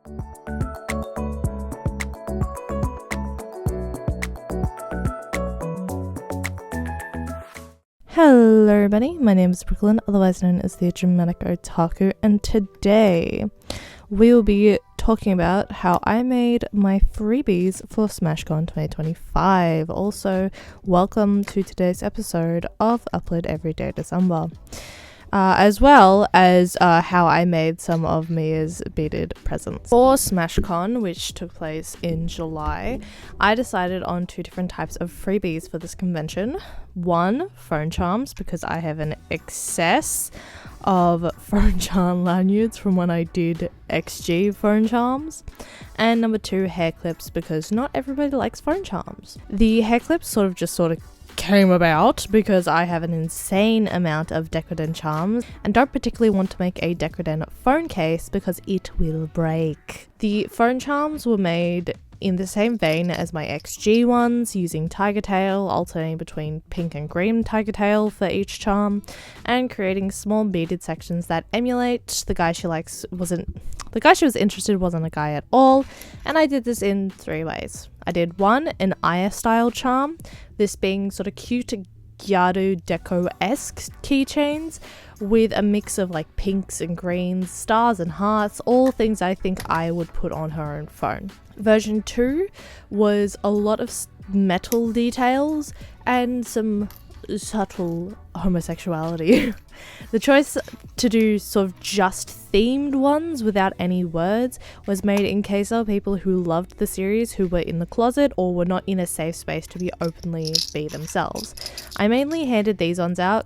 Hello everybody, my name is Brooklyn, otherwise known as TheDramaticOtaku, and today we will be talking about how I made my freebies for SmashCon 2025. Also, welcome to today's episode of Upload Everyday December. As well as how I made some of Mia's beaded presents. For SmashCon, which took place in July, I decided on two different types of freebies for this convention. One, phone charms, because I have an excess of phone charm lanyards from when I did XG phone charms. And number two, hair clips, because not everybody likes phone charms. The hair clips sort of came about because I have an insane amount of Decoden charms and don't particularly want to make a Decoden phone case because it will break. The phone charms were made in the same vein as my XG ones, using tiger tail, alternating between pink and green tiger tail for each charm, and creating small beaded sections that emulate the guy she likes the guy she was interested wasn't a guy at all, and I did this in three ways. I did one, an Aya style charm, this being sort of cute Gyadu Deco-esque keychains with a mix of like pinks and greens, stars and hearts, all things I think I would put on her own phone. Version 2 was a lot of metal details and some subtle homosexuality. The choice to do sort of just themed ones without any words was made in case of people who loved the series who were in the closet or were not in a safe space to openly be themselves. I mainly handed these ones out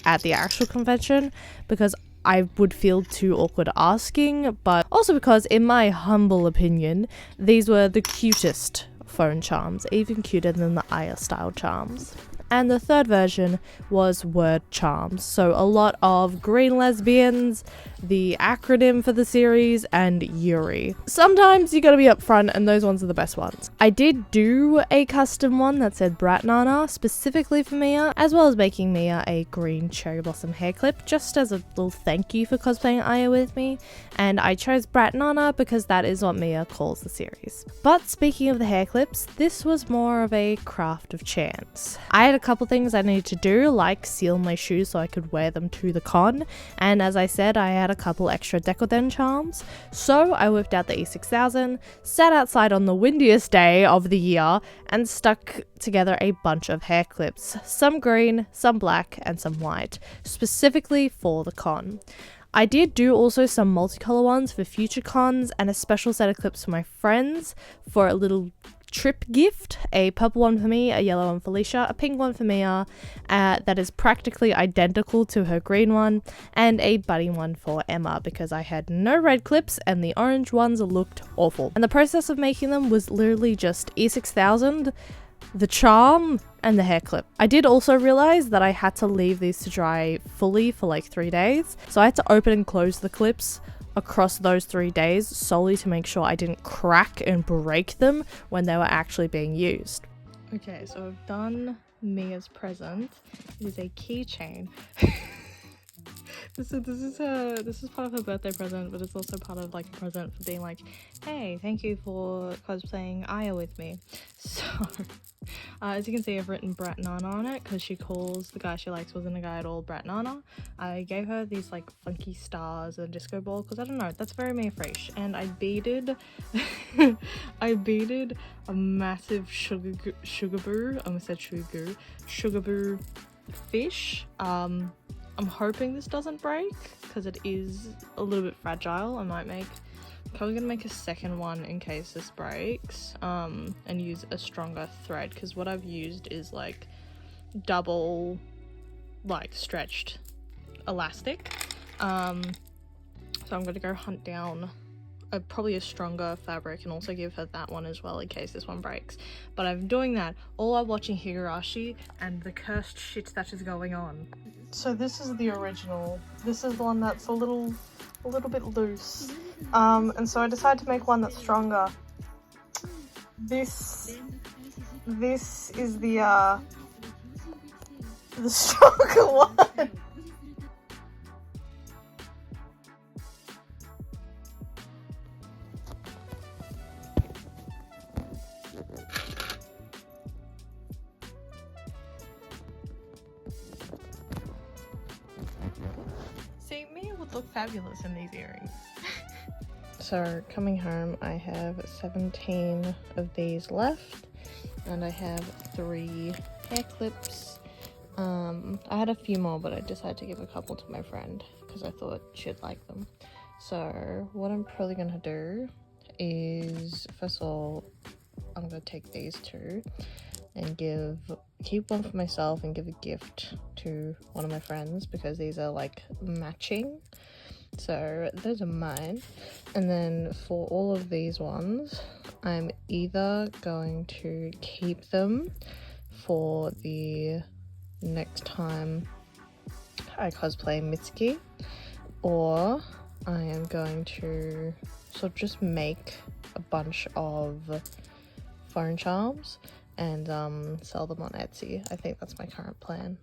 at the actual convention because I would feel too awkward asking, but also because, in my humble opinion, these were the cutest phone charms, even cuter than the Aya style charms. And the third version was word charms, so a lot of green lesbians, the acronym for the series, and Yuri. Sometimes you gotta be upfront, and those ones are the best ones. I did do a custom one that said Brat Nana specifically for Mia, as well as making Mia a green cherry blossom hair clip just as a little thank you for cosplaying Aya with me, and I chose Brat Nana because that is what Mia calls the series. But speaking of the hair clips, this was more of a craft of chance. I had a couple things I needed to do, like seal my shoes so I could wear them to the con, and as I said, I had a couple extra Decoden charms, so I whipped out the E6000, sat outside on the windiest day of the year, and stuck together a bunch of hair clips, some green, some black, and some white, specifically for the con. I did do also some multicolor ones for future cons and a special set of clips for my friends for a little trip gift, a purple one for me, a yellow one for Alicia, a pink one for Mia that is practically identical to her green one, and a buddy one for Emma because I had no red clips and the orange ones looked awful. And the process of making them was literally just E6000, the charm, and the hair clip. I did also realize that I had to leave these to dry fully for like 3 days, so I had to open and close the clips across those 3 days solely to make sure I didn't crack and break them when they were actually being used. Okay, so I've done Mia's present. It is a keychain. This is part of her birthday present, but it's also part of like a present for being like, hey, thank you for cosplaying Aya with me. So as you can see, I've written Brat Nana on it because she calls the guy she likes wasn't a guy at all Brat Nana. I gave her these like funky stars and a disco ball because I don't know, that's very Mia Fresh. And I beaded I beaded a massive sugarboo, I almost said sugarboo fish. I'm hoping this doesn't break because it is a little bit fragile. I'm probably gonna make a second one in case this breaks, and use a stronger thread because what I've used is like double like stretched elastic. So I'm gonna go hunt down probably a stronger fabric and also give her that one as well in case this one breaks. But I'm doing that all while watching Higurashi and the cursed shit that is going on. So this is the original. This is the one that's a little bit loose. And so I decided to make one that's stronger. This is the stronger one. fabulous in these earrings. So coming home, I have 17 of these left, and I have 3 hair clips. I had a few more, but I decided to give a couple to my friend because I thought she'd like them. So what I'm probably gonna do is, first of all, I'm gonna take these 2 and keep one for myself and give a gift to one of my friends because these are like matching. So those are mine. And then for all of these ones, I'm either going to keep them for the next time I cosplay Mitsuki, or I am going to sort of just make a bunch of phone charms and sell them on Etsy. I think that's my current plan.